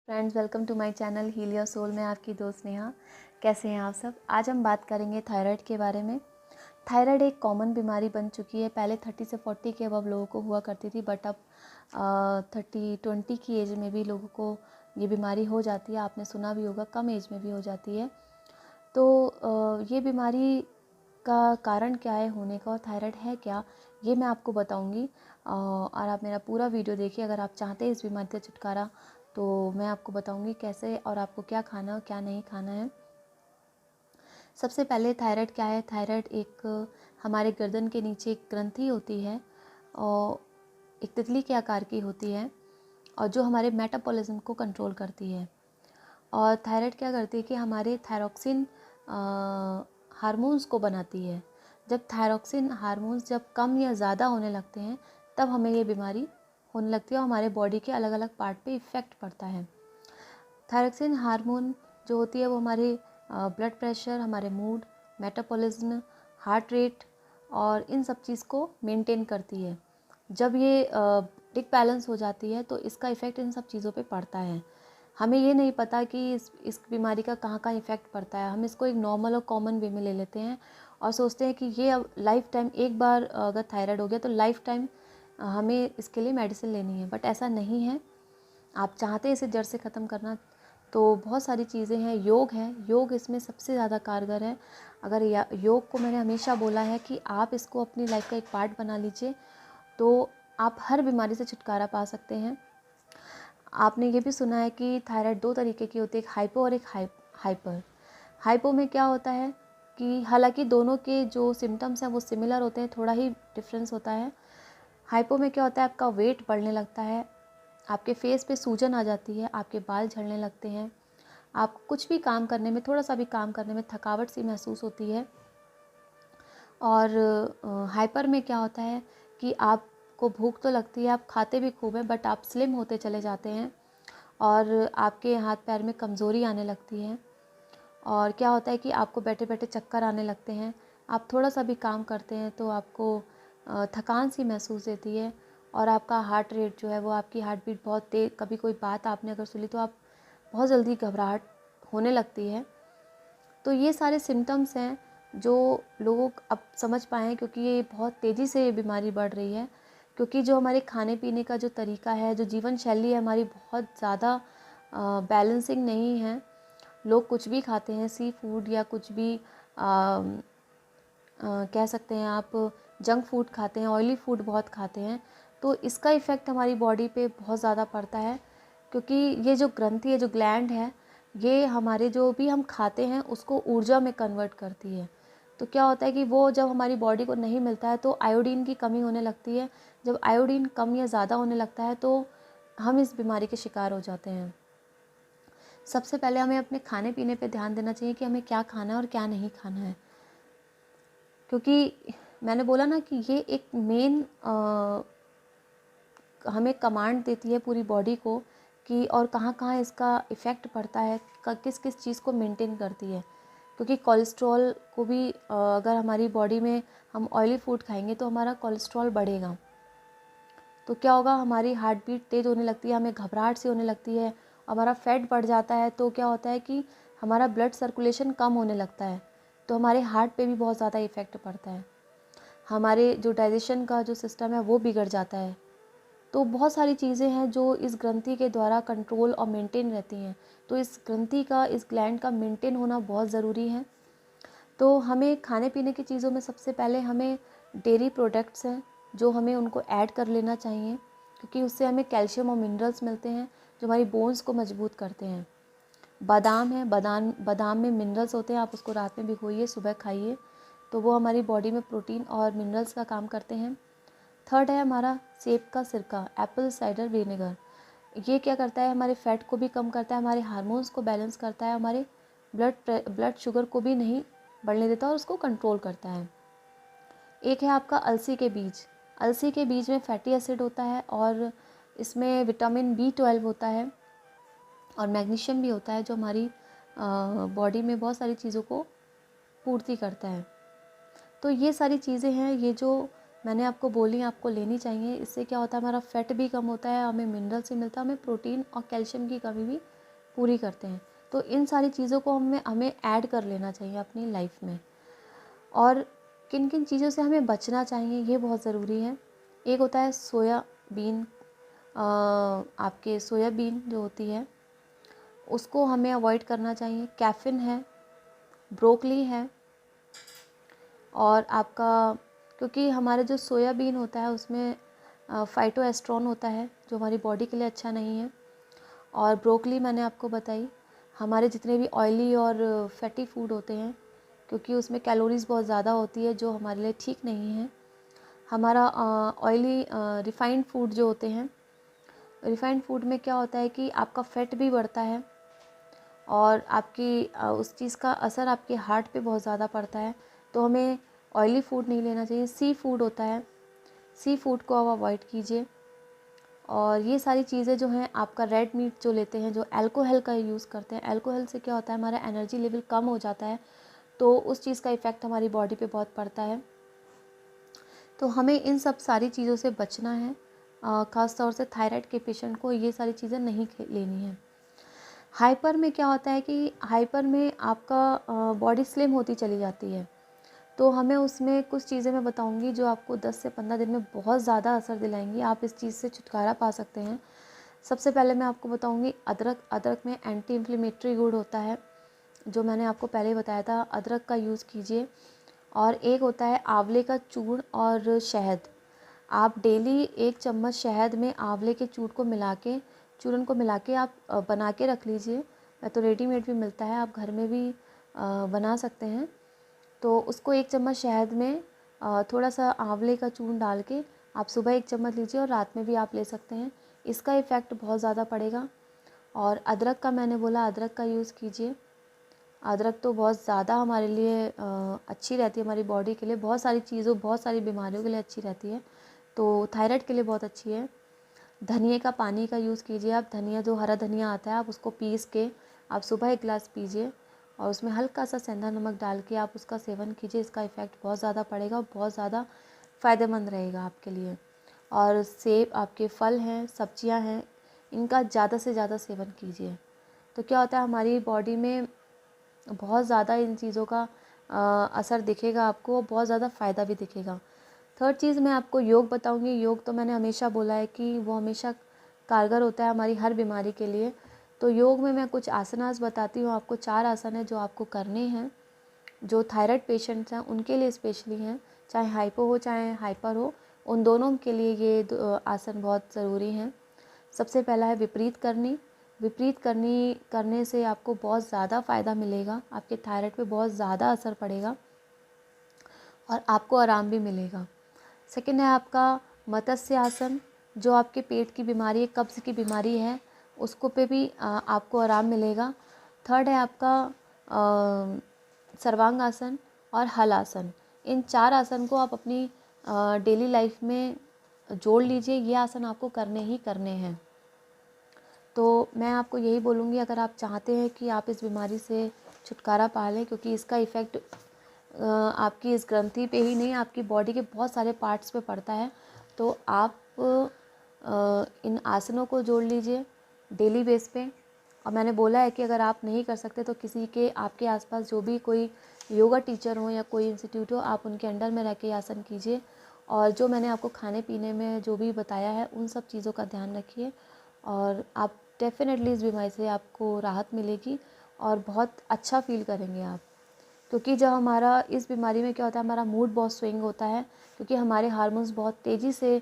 Friends, welcome to my channel heal your soul में आपकी दोस्त नेहा। कैसे हैं आप सब। आज हम बात करेंगे थायराइड के बारे में। थायराइड एक कॉमन बीमारी बन चुकी है। पहले 30 से 40 के अबव लोगों को हुआ करती थी, बट अब 30-20 की एज में भी लोगों को ये बीमारी हो जाती है। आपने सुना भी होगा, कम एज में भी हो जाती है। तो ये बीमारी का कारण क्या है होने का और थायराइड है क्या, ये मैं आपको बताऊंगी। और आप मेरा पूरा वीडियो देखिए। अगर आप चाहते हैं इस बीमारी से छुटकारा, तो मैं आपको बताऊंगी कैसे और आपको क्या खाना और क्या नहीं खाना है। सबसे पहले थायराइड क्या है। थायराइड एक हमारे गर्दन के नीचे एक ग्रंथि होती है और एक तितली के आकार की होती है, और जो हमारे मेटाबॉलिज्म को कंट्रोल करती है। और थायराइड क्या करती है कि हमारे थायरॉक्सिन हार्मोन्स को बनाती है। जब थायरॉक्सिन हार्मोन्स जब कम या ज़्यादा होने लगते हैं, तब हमें ये बीमारी होने लगती है और हमारे बॉडी के अलग अलग पार्ट पे इफ़ेक्ट पड़ता है। थायरॉक्सिन हार्मोन जो होती है वो हमारे ब्लड प्रेशर, हमारे मूड, मेटाबॉलिज्म, हार्ट रेट और इन सब चीज़ को मेंटेन करती है। जब ये डिसबैलेंस हो जाती है तो इसका इफ़ेक्ट इन सब चीज़ों पे पड़ता है। हमें ये नहीं पता कि इस बीमारी का कहाँ कहाँ इफ़ेक्ट पड़ता है। हम इसको एक नॉर्मल और कॉमन वे में ले लेते हैं और सोचते हैं कि ये अब लाइफ टाइम, एक बार अगर थायराइड हो गया तो लाइफ टाइम हमें इसके लिए मेडिसिन लेनी है, बट ऐसा नहीं है। आप चाहते हैं इसे जड़ से ख़त्म करना, तो बहुत सारी चीज़ें हैं। योग है, योग इसमें सबसे ज़्यादा कारगर है। अगर योग को मैंने हमेशा बोला है कि आप इसको अपनी लाइफ का एक पार्ट बना लीजिए, तो आप हर बीमारी से छुटकारा पा सकते हैं। आपने ये भी सुना है कि थायराइड दो तरीके की होती है, एक हाइपो और एक हाइपर। हाइपो में क्या होता है कि हालांकि दोनों के जो सिम्टम्स हैं वो सिमिलर होते हैं, थोड़ा ही डिफरेंस होता है। हाइपो में क्या होता है, आपका वेट बढ़ने लगता है, आपके फेस पे सूजन आ जाती है, आपके बाल झड़ने लगते हैं, आप कुछ भी काम करने में, थोड़ा सा भी काम करने में थकावट सी महसूस होती है। और हाइपर में क्या होता है कि आपको भूख तो लगती है, आप खाते भी खूब हैं, बट आप स्लिम होते चले जाते हैं और आपके हाथ पैर में कमज़ोरी आने लगती है। और क्या होता है कि आपको बैठे बैठे चक्कर आने लगते हैं। आप थोड़ा सा भी काम करते हैं तो आपको थकान सी महसूस होती है और आपका हार्ट रेट जो है वो, आपकी हार्ट बीट बहुत तेज़, कभी कोई बात आपने अगर सुनी तो आप बहुत जल्दी घबराहट होने लगती है। तो ये सारे सिम्टम्स हैं जो लोग अब समझ पाए हैं, क्योंकि ये बहुत तेज़ी से ये बीमारी बढ़ रही है। क्योंकि जो हमारे खाने पीने का जो तरीका है, जो जीवन शैली है हमारी, बहुत ज़्यादा बैलेंसिंग नहीं है। लोग कुछ भी खाते हैं, सी फूड या कुछ भी कह सकते हैं आप, जंक फूड खाते हैं, ऑयली फूड बहुत खाते हैं। तो इसका इफ़ेक्ट हमारी बॉडी पे बहुत ज़्यादा पड़ता है, क्योंकि ये जो ग्रंथि है, जो ग्लैंड है, ये हमारे जो भी हम खाते हैं उसको ऊर्जा में कन्वर्ट करती है। तो क्या होता है कि वो जब हमारी बॉडी को नहीं मिलता है तो आयोडीन की कमी होने लगती है। जब आयोडीन कम या ज़्यादा होने लगता है तो हम इस बीमारी के शिकार हो जाते हैं। सबसे पहले हमें अपने खाने पीने पे ध्यान देना चाहिए कि हमें क्या खाना है और क्या नहीं खाना है, क्योंकि मैंने बोला ना कि ये एक मेन हमें कमांड देती है पूरी बॉडी को कि और कहाँ कहाँ इसका इफ़ेक्ट पड़ता है, किस किस चीज़ को मेंटेन करती है। क्योंकि कोलेस्ट्रॉल को भी अगर हमारी बॉडी में हम ऑयली फूड खाएंगे तो हमारा कोलेस्ट्रॉल बढ़ेगा। तो क्या होगा, हमारी हार्ट बीट तेज़ होने लगती है, हमें घबराहट सी होने लगती है, हमारा फैट बढ़ जाता है। तो क्या होता है कि हमारा ब्लड सर्कुलेशन कम होने लगता है, तो हमारे हार्ट पे भी बहुत ज़्यादा इफ़ेक्ट पड़ता है। हमारे जो डाइजेशन का जो सिस्टम है वो बिगड़ जाता है। तो बहुत सारी चीज़ें हैं जो इस ग्रंथि के द्वारा कंट्रोल और मेंटेन रहती हैं। तो इस ग्रंथि का, इस ग्लैंड का मेंटेन होना बहुत ज़रूरी है। तो हमें खाने पीने की चीज़ों में सबसे पहले हमें डेयरी प्रोडक्ट्स हैं जो हमें उनको ऐड कर लेना चाहिए, क्योंकि उससे हमें कैल्शियम और मिनरल्स मिलते हैं जो हमारी बोन्स को मजबूत करते हैं। बादाम है, बादाम में मिनरल्स होते हैं। आप उसको रात में भिगोइए, सुबह खाइए, तो वो हमारी बॉडी में प्रोटीन और मिनरल्स का काम करते हैं। थर्ड है हमारा सेब का सिरका, एप्पल साइडर विनेगर। ये क्या करता है, हमारे फैट को भी कम करता है, हमारे हार्मोन्स को बैलेंस करता है, हमारे ब्लड शुगर को भी नहीं बढ़ने देता और उसको कंट्रोल करता है। एक है आपका अलसी के बीज। अलसी के बीज में फैटी एसिड होता है और इसमें विटामिन B12 होता है और मैग्नीशियम भी होता है, जो हमारी बॉडी में बहुत सारी चीज़ों को पूर्ति करता है। तो ये सारी चीज़ें हैं, ये जो मैंने आपको बोली, आपको लेनी चाहिए। इससे क्या होता है, हमारा फैट भी कम होता है, हमें मिनरल्स भी मिलता है, हमें प्रोटीन और कैल्शियम की कमी भी पूरी करते हैं। तो इन सारी चीज़ों को हमें ऐड कर लेना चाहिए अपनी लाइफ में। और किन किन चीज़ों से हमें बचना चाहिए ये बहुत ज़रूरी है। एक होता है सोयाबीन, आपके सोयाबीन जो होती है उसको हमें अवॉइड करना चाहिए। कैफ़ीन है, ब्रोकली है, और आपका क्योंकि हमारे जो सोयाबीन होता है उसमें फाइटोएस्ट्रोन होता है जो हमारी बॉडी के लिए अच्छा नहीं है। और ब्रोकली मैंने आपको बताई। हमारे जितने भी ऑयली और फैटी फूड होते हैं, क्योंकि उसमें कैलोरीज़ बहुत ज़्यादा होती है जो हमारे लिए ठीक नहीं है। हमारा ऑयली रिफ़ाइंड फूड जो होते हैं, रिफ़ाइंड फूड में क्या होता है कि आपका फ़ैट भी बढ़ता है और आपकी उस चीज़ का असर आपके हार्ट पे बहुत ज़्यादा पड़ता है। तो हमें ऑयली फूड नहीं लेना चाहिए। सी फूड होता है, सी फूड को आप अवॉइड कीजिए। और ये सारी चीज़ें जो हैं, आपका रेड मीट जो लेते हैं, जो अल्कोहल का यूज़ करते हैं, अल्कोहल से क्या होता है हमारा एनर्जी लेवल कम हो जाता है, तो उस चीज़ का इफ़ेक्ट हमारी बॉडी पे बहुत पड़ता है। तो हमें इन सब सारी चीज़ों से बचना है। ख़ास तौर से थायराइड के पेशेंट को ये सारी चीज़ें नहीं लेनी है। हाइपर में क्या होता है कि हाइपर में आपका बॉडी स्लिम होती चली जाती है। तो हमें उसमें कुछ चीज़ें मैं बताऊंगी जो आपको 10 से 15 दिन में बहुत ज़्यादा असर दिलाएंगी। आप इस चीज़ से छुटकारा पा सकते हैं। सबसे पहले मैं आपको बताऊंगी अदरक। अदरक में एंटी इन्फ्लेमेटरी गुण होता है, जो मैंने आपको पहले ही बताया था। अदरक का यूज़ कीजिए। और एक होता है आंवले का चूर्ण और शहद। आप डेली 1 चम्मच शहद में आंवले के चूर्ण को मिला के आप बना के रख लीजिए। या तो रेडीमेड भी मिलता है, आप घर में भी बना सकते हैं। तो उसको 1 चम्मच शहद में थोड़ा सा आंवले का चूर्ण डाल के आप सुबह 1 चम्मच लीजिए और रात में भी आप ले सकते हैं। इसका इफ़ेक्ट बहुत ज़्यादा पड़ेगा। और अदरक का मैंने बोला, अदरक का यूज़ कीजिए। अदरक तो बहुत ज़्यादा हमारे लिए अच्छी रहती है, हमारी बॉडी के लिए बहुत सारी चीज़ों, बहुत सारी बीमारियों के लिए अच्छी रहती है। तो थायराइड के लिए बहुत अच्छी है। धनिए का पानी का यूज़ कीजिए आप। धनिया, जो हरा धनिया आता है, आप उसको पीस के आप सुबह 1 गिलास पीजिए और उसमें हल्का सा सेंधा नमक डाल के आप उसका सेवन कीजिए। इसका इफ़ेक्ट बहुत ज़्यादा पड़ेगा और बहुत ज़्यादा फ़ायदेमंद रहेगा आपके लिए। और सेब, आपके फल हैं, सब्जियां हैं, इनका ज़्यादा से ज़्यादा सेवन कीजिए। तो क्या होता है, हमारी बॉडी में बहुत ज़्यादा इन चीज़ों का असर दिखेगा आपको और बहुत ज़्यादा फ़ायदा भी दिखेगा। थर्ड चीज़ मैं आपको योग बताऊंगी। योग तो मैंने हमेशा बोला है कि वो हमेशा कारगर होता है हमारी हर बीमारी के लिए। तो योग में मैं कुछ आसनास बताती हूँ आपको। 4 आसन है जो आपको करने हैं, जो थायराइड पेशेंट्स हैं उनके लिए स्पेशली हैं। चाहे हाइपो हो चाहे हाइपर हो, उन दोनों के लिए ये आसन बहुत ज़रूरी हैं। सबसे पहला है विपरीत करनी। विपरीत करनी करने से आपको बहुत ज़्यादा फ़ायदा मिलेगा, आपके थायराइड पे बहुत ज़्यादा असर पड़ेगा और आपको आराम भी मिलेगा। सेकंड है आपका मत्स्य आसन, जो आपके पेट की बीमारी है, कब्ज़ की बीमारी है, उसको पे भी आपको आराम मिलेगा। थर्ड है आपका सर्वांग आसन और हल आसन। इन 4 आसन को आप अपनी डेली लाइफ में जोड़ लीजिए। ये आसन आपको करने ही करने हैं। तो मैं आपको यही बोलूँगी, अगर आप चाहते हैं कि आप इस बीमारी से छुटकारा पा लें, क्योंकि इसका इफ़ेक्ट आपकी इस ग्रंथि पे ही नहीं, आपकी बॉडी के बहुत सारे पार्ट्स पे पड़ता है। तो आप इन आसनों को जोड़ लीजिए डेली बेस पे। और मैंने बोला है कि अगर आप नहीं कर सकते तो किसी के, आपके आसपास जो भी कोई योगा टीचर हो या कोई इंस्टीट्यूट हो, आप उनके अंडर में रह के आसन कीजिए। और जो मैंने आपको खाने पीने में जो भी बताया है, उन सब चीज़ों का ध्यान रखिए और आप डेफिनेटली इस बीमारी से आपको राहत मिलेगी और बहुत अच्छा फील करेंगे आप। क्योंकि जब हमारा इस बीमारी में क्या होता है, हमारा मूड बहुत स्विंग होता है, क्योंकि हमारे हार्मोन्स बहुत तेज़ी से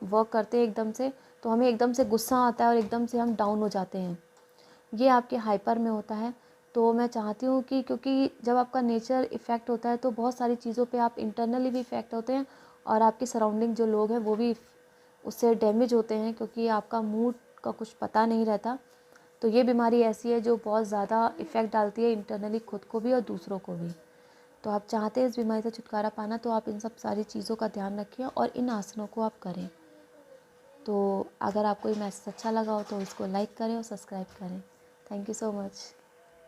वर्क करते हैं एकदम से। तो हमें एकदम से गुस्सा आता है और एकदम से हम डाउन हो जाते हैं। ये आपके हाइपर में होता है। तो मैं चाहती हूँ कि, क्योंकि जब आपका नेचर इफ़ेक्ट होता है तो बहुत सारी चीज़ों पे आप इंटरनली भी इफ़ेक्ट होते हैं और आपके सराउंडिंग जो लोग हैं वो भी उससे डैमेज होते हैं, क्योंकि आपका मूड का कुछ पता नहीं रहता। तो ये बीमारी ऐसी है जो बहुत ज़्यादा इफ़ेक्ट डालती है इंटरनली, खुद को भी और दूसरों को भी। तो आप चाहते हैं इस बीमारी से छुटकारा पाना, तो आप इन सब सारी चीज़ों का ध्यान रखिए और इन आसनों को आप करें। तो अगर आपको ये मैसेज अच्छा लगा हो तो इसको लाइक करें और सब्सक्राइब करें। Thank you so much.